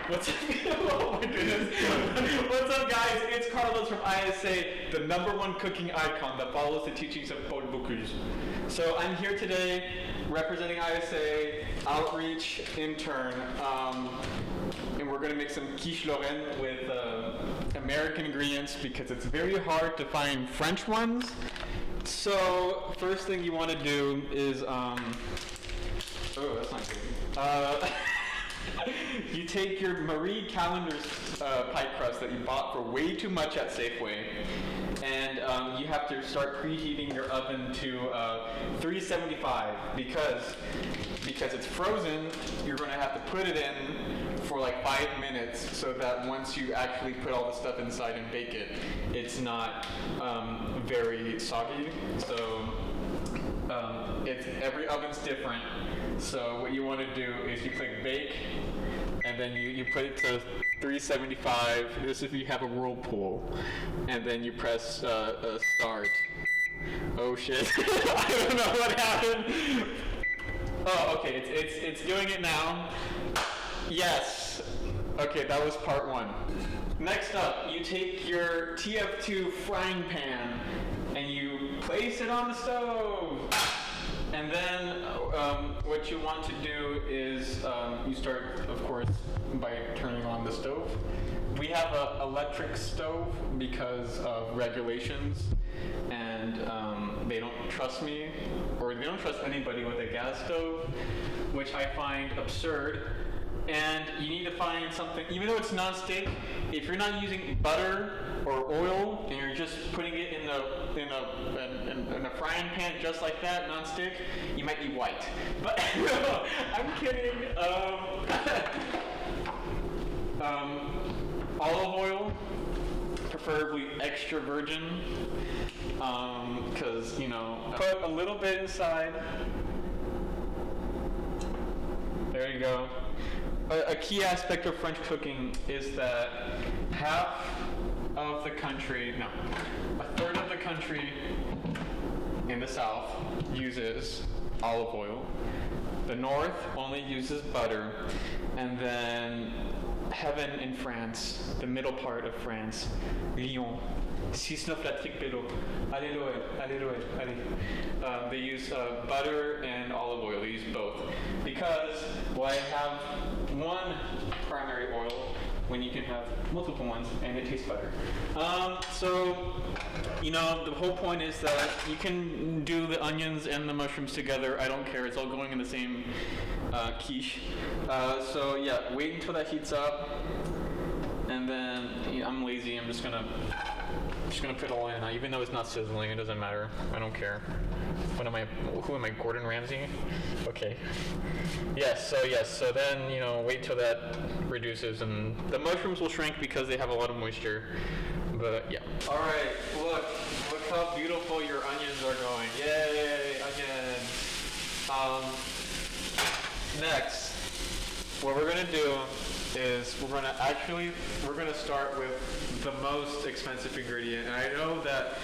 What's up? Oh my goodness. What's up, guys? It's Carlos from ISA, the #1 cooking icon that follows the teachings of Paul Bocuse. So I'm here today representing ISA, outreach intern, and we're going to make some Quiche Lorraine with American ingredients because it's very hard to find French ones. So first thing you want to do is, oh, that's not good. You take your Marie Callender's pie crust that you bought for way too much at Safeway, and you have to start preheating your oven to 375 because it's frozen. You're going to have to put it in for like 5 minutes so that once you actually put all the stuff inside and bake it, it's not very soggy. So every oven's different. So what you want to do is you click bake, and then you put it to 375. This is if you have a whirlpool, and then you press start. Oh shit! I don't know what happened. Oh, okay, it's doing it now. Yes. Okay, that was part one. Next up, you take your TF2 frying pan and you place it on the stove. And then what you want to do is you start, of course, by turning on the stove. We have an electric stove because of regulations, and they don't trust me, or they don't trust anybody with a gas stove, which I find absurd. And you need to find something, even though it's non-stick, if you're not using butter or oil and you're just putting it in a frying pan just like that, non-stick, you might be white. But no, I'm kidding. Olive oil, preferably extra virgin, because, put a little bit inside. There you go. A key aspect of French cooking is that a third of the country in the South uses olive oil. The North only uses butter. And then heaven in France, the middle part of France, Lyon, 6-9 la trique pélo. Allez Loël, allez Loël, allez. They use butter and olive oil. They use both. Because, well, I have one primary oil when you can have multiple ones and it tastes better. The whole point is that you can do the onions and the mushrooms together. I don't care. It's all going in the same quiche. Wait until that heats up. And then I'm lazy. I'm just gonna put it all in, even though it's not sizzling. It doesn't matter. I don't care. Who am I, Gordon Ramsay? Okay. Yes, so then, wait till that reduces, and the mushrooms will shrink because they have a lot of moisture, but yeah. All right, look how beautiful your onions are going. Yay, onions. Next, what we're gonna do is we're gonna start with the most expensive ingredient. And I know that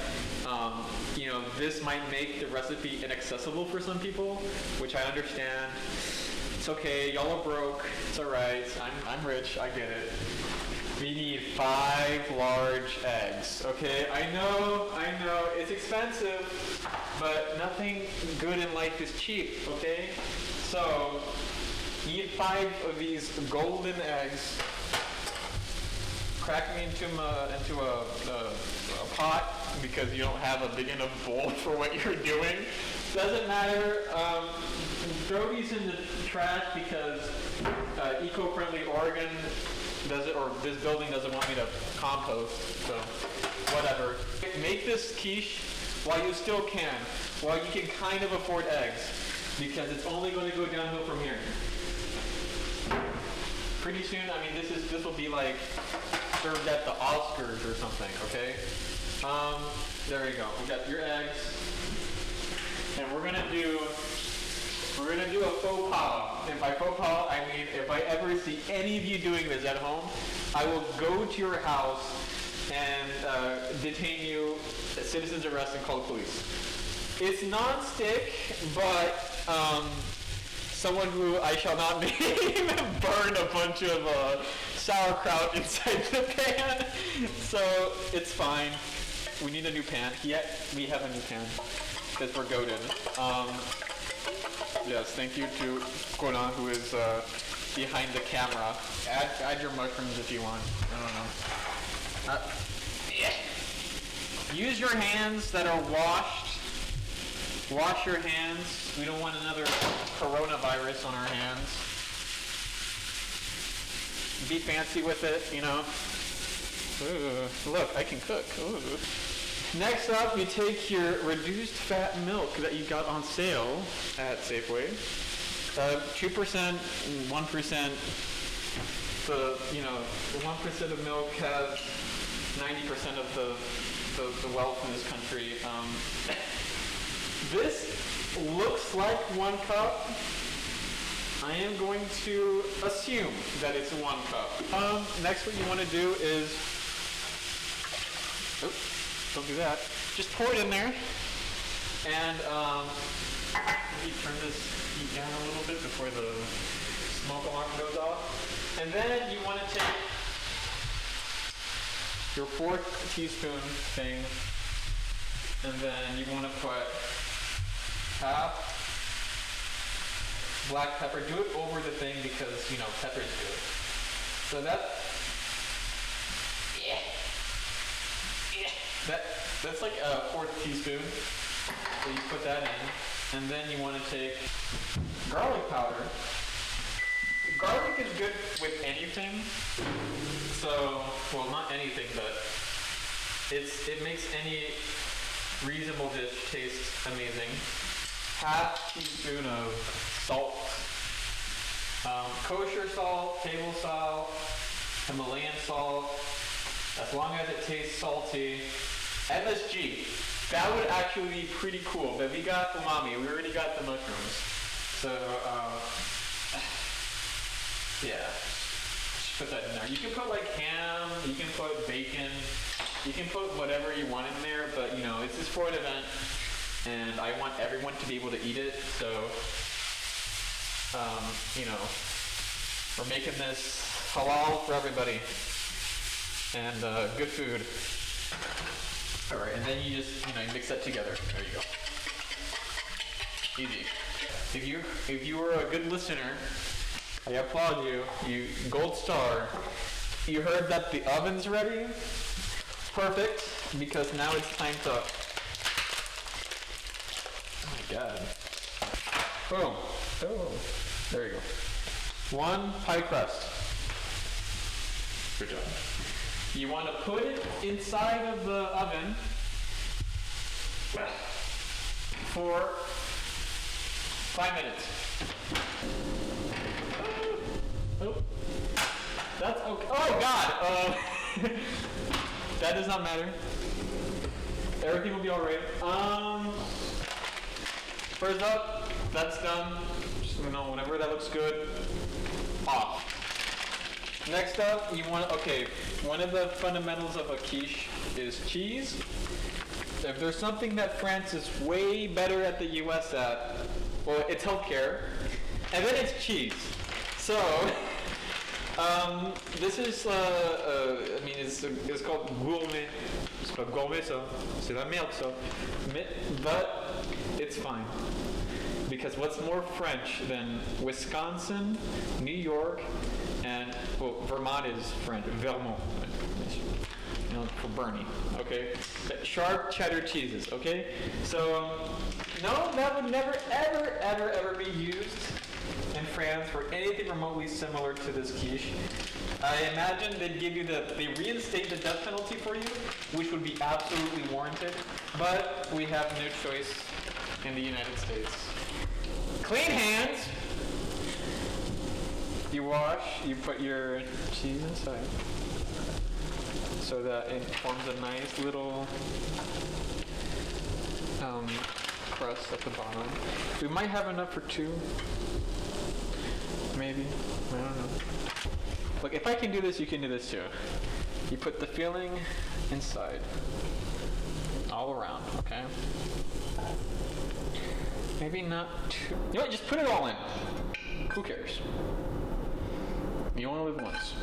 this might make the recipe inaccessible for some people, which I understand. It's okay, y'all are broke. It's alright. I'm rich, I get it. We need 5 large eggs. Okay, I know, it's expensive, but nothing good in life is cheap, okay? So you need 5 of these golden eggs. Crack me into a pot because you don't have a big enough bowl for what you're doing. Doesn't matter. Throw these in the trash because eco-friendly Oregon this building doesn't want me to compost. So whatever. Make this quiche while you still can, while you can kind of afford eggs, because it's only going to go downhill from here. Pretty soon, this will be like served at the Oscars or something, okay? There you go. We got your eggs. And we're gonna do a faux pas. And by faux pas, I mean if I ever see any of you doing this at home, I will go to your house and detain you, citizen's arrest, and call the police. It's non-stick, but someone who I shall not name burned a bunch of sauerkraut inside the pan. So it's fine. We need a new pan. Yeah, we have a new pan because we're goated. Yes, thank you to Conan, who is behind the camera. Add your mushrooms if you want. I don't know. Yeah. Use your hands that are washed. Wash your hands. We don't want another coronavirus on our hands. Be fancy with it, you know. Ooh, look, I can cook. Ooh. Next up, you take your reduced fat milk that you got on sale at Safeway. 2%, 1%. The 1% of milk has 90% of the wealth in this country. This looks like 1 cup. I am going to assume that it's 1 cup. Next, what you want to do is, don't do that. Just pour it in there, and maybe turn this heat down a little bit before the smoke alarm goes off. And then you want to take your 4th teaspoon thing, and then you want to put half black pepper. Do it over the thing because, pepper's good. So that's like a 4th teaspoon. So you put that in, and then you want to take garlic powder. Garlic is good with anything. So, well, not anything, but it makes any reasonable dish taste amazing. Half teaspoon of salt, kosher salt, table salt, Himalayan salt, as long as it tastes salty. MSG, that would actually be pretty cool, but we got umami, we already got the mushrooms. So, yeah, just put that in there. You can put like ham, you can put bacon, you can put whatever you want in there, but it's just for an event, and I want everyone to be able to eat it, so, we're making this halal for everybody, and good food. All right, and then you just, mix that together. There you go. Easy. If you were a good listener, I applaud you. You gold star. You heard that the oven's ready. Perfect, because now it's time to. Oh my God. Boom. Oh, there you go. 1 pie crust. Good job. You want to put it inside of the oven for 5 minutes. Oh, that's okay. Oh God! That does not matter. Everything will be all right. First up, that's done. Just whenever that looks good, off. Next up, you want one of the fundamentals of a quiche is cheese. If there's something that France is way better at the US at, well, it's healthcare, and then it's cheese. So, this is, it's called gourmet. C'est pas gourmet, ça. C'est la merde, ça. But it's fine. Because what's more French than Wisconsin, New York, and, Vermont is French, Vermont, for Bernie, okay? Sharp cheddar cheeses, okay? So, no, that would never, ever, ever, ever be used in France for anything remotely similar to this quiche. I imagine they reinstate the death penalty for you, which would be absolutely warranted, but we have no choice in the United States. Clean hands. You wash, you put your cheese inside so that it forms a nice little crust at the bottom. We might have enough for 2. Maybe. I don't know. Look, if I can do this, you can do this too. You put the filling inside. All around, okay? Maybe not too... You know what? Just put it all in. Who cares? You only live once.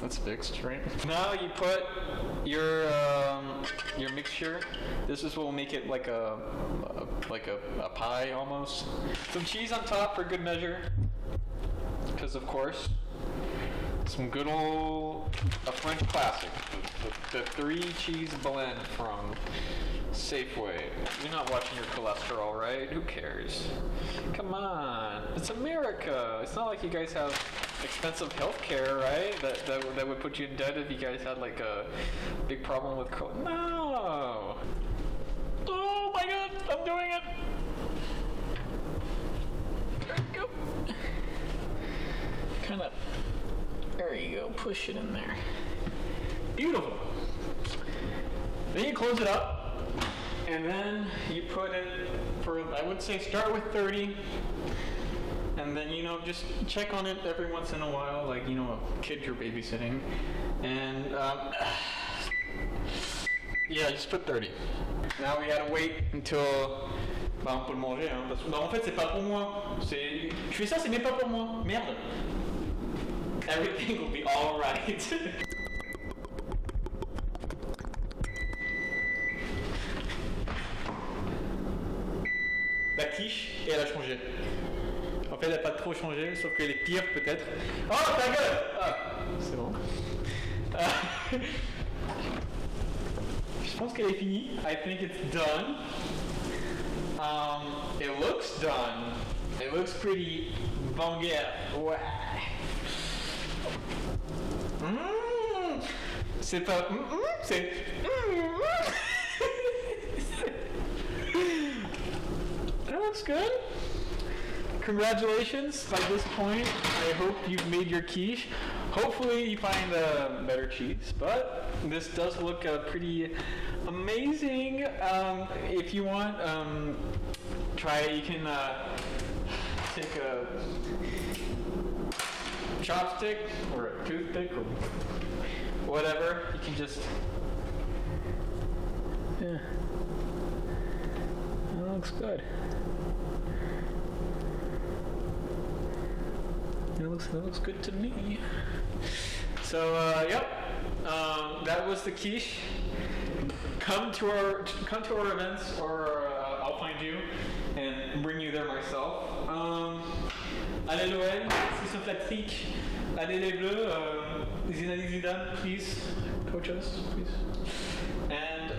That's fixed, right? Now you put your mixture. This is what will make it like a pie almost. Some cheese on top for good measure, because of course, some good old a French classic, the 3-cheese blend from Safeway. You're not watching your cholesterol, right? Who cares? Come on, it's America. It's not like you guys have expensive health care, right? That would put you in debt if you guys had like a big problem with No. Oh my God, I'm doing it. There you go. Kind of. There you go. Push it in there. Beautiful. Then you close it up, and then you put it for, I would say, start with 30, and then, just check on it every once in a while, like, a kid you're babysitting, and, yeah, just put 30. Now we gotta wait until, on peut le manger, hein, parce que, en fait, c'est pas pour moi, je fais ça, c'est même pas pour moi, merde. Everything will be alright. La quiche, et elle a changé. En fait, elle n'a pas trop changé, sauf qu'elle est pire peut-être. Oh, ta gueule! Ah, c'est bon. Je pense qu'elle est finie. I think it's done. It looks done. It looks pretty banger. Ouais. C'est pas... c'est... That looks good. Congratulations. By this point, I hope you've made your quiche. Hopefully you find better cheese, but this does look pretty amazing. If you want, try it. You can take a chopstick or a toothpick or whatever. You can just... Yeah. That looks good. That looks good to me. So yep, that was the quiche. Come to our events, or I'll find you and bring you there myself. Allez l'OL, c'est sympathique. Allez les Bleus, Zinedine Zidane, please coach us, please. And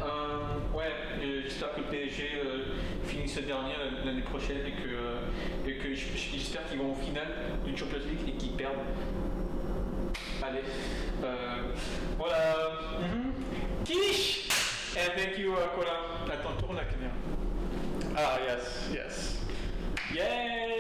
ouais, j'espère que le PSG finisse dernier l'année prochaine et que j'espère qu'ils vont au final d'une Champions League et qu'ils perdent. Allez, voilà. Quiche! And thank you, Colin. Attends, tourne la caméra. Ah, yes. Yay!